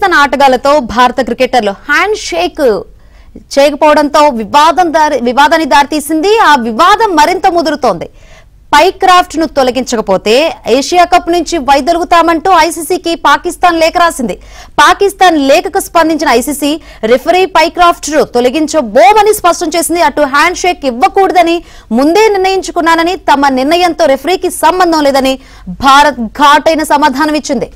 పాకిస్తాన్ ఆటగాళ్లతో భారత క్రికెటర్లు hand shake చేయకపోవడంతో వివాదాన్ని దారితీసింది. ఆ వివాదం మరింత ముదురుతోంది. పైక్రాఫ్ట్ ను తొలగించకపోతే ఏషియా కప్ నుంచి వైదొలుగుతామంటూ ఐసీసీకి పాకిస్తాన్ లేఖ రాసింది. పాకిస్తాన్ లేఖకు స్పందించిన ఐసీసీ రిఫరీ పైక్రాఫ్ట్ ను తొలగించబోమని స్పష్టం చేసింది. అటు హ్యాండ్ షేక్ ఇవ్వకూడదని ముందే నిర్ణయించుకున్నానని, తమ నిర్ణయంతో రిఫరీకి సంబంధం లేదని భారత్ ఘాటైన సమాధానం ఇచ్చింది.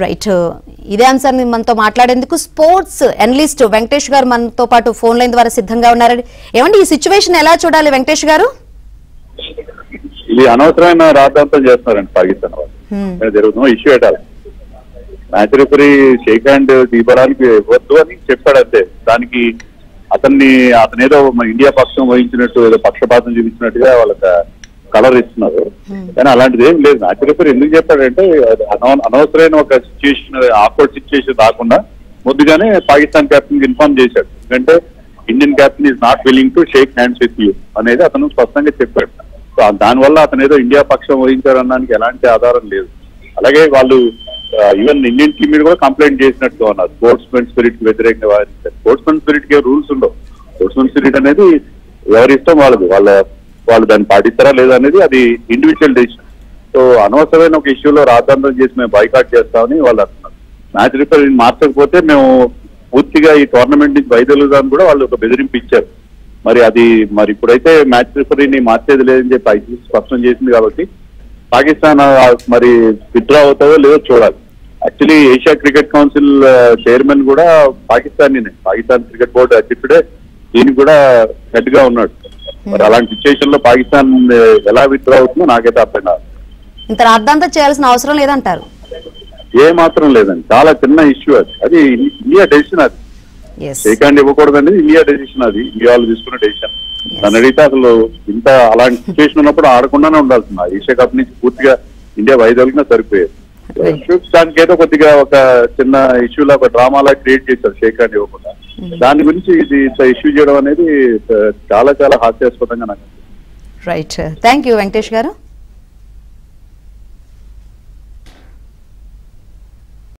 రైట్, ఇదే అంశాన్ని మనతో మాట్లాడేందుకు స్పోర్ట్స్ అనలిస్ట్ వెంకటేష్ గారు మనతో పాటు ఫోన్ లైన్ ద్వారా సిద్ధంగా ఉన్నారు. ఏమండి, ఈ సిచ్యువేషన్ ఎలా చూడాలి వెంకటేష్ గారు? ఇది అనవసరమైన రాద్ధాంతం చేస్తున్నారండి పాకిస్తాన్ వాళ్ళు. జరుగుతున్న ఇష్యూ పెట్టాలి. మ్యాచ్ రిఫరీ షేక్ హ్యాండ్ దీపడానికి ఇవ్వద్దు అని చెప్పాడంతే. దానికి అతనేదో ఇండియా పక్షం వహించినట్టు, ఏదో పక్షపాతం చూపించినట్టుగా వాళ్ళకి కలర్ ఇస్తున్నారు. కానీ అలాంటిది ఏం లేదు. మ్యాచ్ రిఫరీ ఎందుకు చెప్పాడంటే అనవసరమైన ఒక సిచ్యువేషన్, ఆక్వర్డ్ సిచ్యువేషన్ రాకుండా ముందుగానే పాకిస్తాన్ కెప్టెన్ కి ఇన్ఫార్మ్ చేశాడు. ఎందుకంటే Indian captain is not willing to shake hands with you అనేది అతను స్పష్టంగా చెప్పాడు. సో దానివల్ల అతను ఏదో ఇండియా పక్షం వహించారనడానికి ఎలాంటి ఆధారం లేదు. అలాగే వాళ్ళు ఈవెన్ ఇండియన్ టీమ్ మీద కూడా కంప్లైంట్ చేసినట్టు ఉన్నారు. స్పోర్ట్స్మెన్ స్పిరిట్ కి వ్యతిరేకంగా వాదించారు. స్పోర్ట్స్మెన్ స్పిరిట్ కి రూల్స్ ఉండవు. స్పోర్ట్స్మెన్ స్పిరిట్ అనేది ఎవరి ఇష్టం వాళ్ళది. వాళ్ళు దాన్ని పాటిస్తారా లేదా అనేది అది ఇండివిజువల్ డెసిషన్. సో అనవసరమైన ఒక ఇష్యూలో రాద్ధాంతం చేసి మేము బాయ్కాట్ చేస్తామని వాళ్ళు అంటున్నారు. మ్యాచ్ రిఫరీని మార్చకపోతే మేము పూర్తిగా ఈ టోర్నమెంట్ నుంచి వైదొలుగుదామని కూడా వాళ్ళు ఒక బెదిరింపు ఇచ్చారు. మరి ఇప్పుడైతే మ్యాచ్ రిఫరీని మార్చేది లేదని చెప్పి ఐసీసీ స్పష్టం చేసింది. కాబట్టి పాకిస్తాన్ మరి విత్డ్రా అవుతుందో లేదో చూడాలి. Actually Asia cricket council chairman కూడా పాకిస్తాన్ క్రికెట్ బోర్డు అధ్యక్షుడే దీనికి కూడా హెడ్ గా ఉన్నాడు. మరి అలాంటి సిచ్యువేషన్ లో పాకిస్తాన్ ఎలా విత్డ్రా అవుతుందో నాకైతే అర్థం కాదు. ఇంత రాద్ధాంతం చేయాల్సిన అవసరం లేదంటారు? ఏ మాత్రం లేదండి. చాలా చిన్న ఇష్యూ అది ఇండియా డెసిషన్. అది షేక్ హ్యాండ్ ఇవ్వకూడదండి ఇండియా డెసిషన్. అది ఇండియా వాళ్ళు తీసుకున్న డెసిషన్. దాన్ని అడిగితే అసలు ఇంత అలాంటి సిచ్యువేషన్ ఉన్నప్పుడు ఆడకుండానే ఉండాల్సింది. ఏషియా కప్ నుంచి పూర్తిగా ఇండియా వైదొలిగినా సరిపోయేది. దానికేదో కొద్దిగా ఒక చిన్న ఇష్యూలా, ఒక డ్రామాలా క్రియేట్ చేశారు షేక్ హ్యాండ్ ఇవ్వకుండా. దాని గురించి ఇది ఇష్యూ చేయడం అనేది చాలా చాలా హాస్యాస్పదంగా నాకు. రైట్, థ్యాంక్ యూ వెంకటేష్ గారు.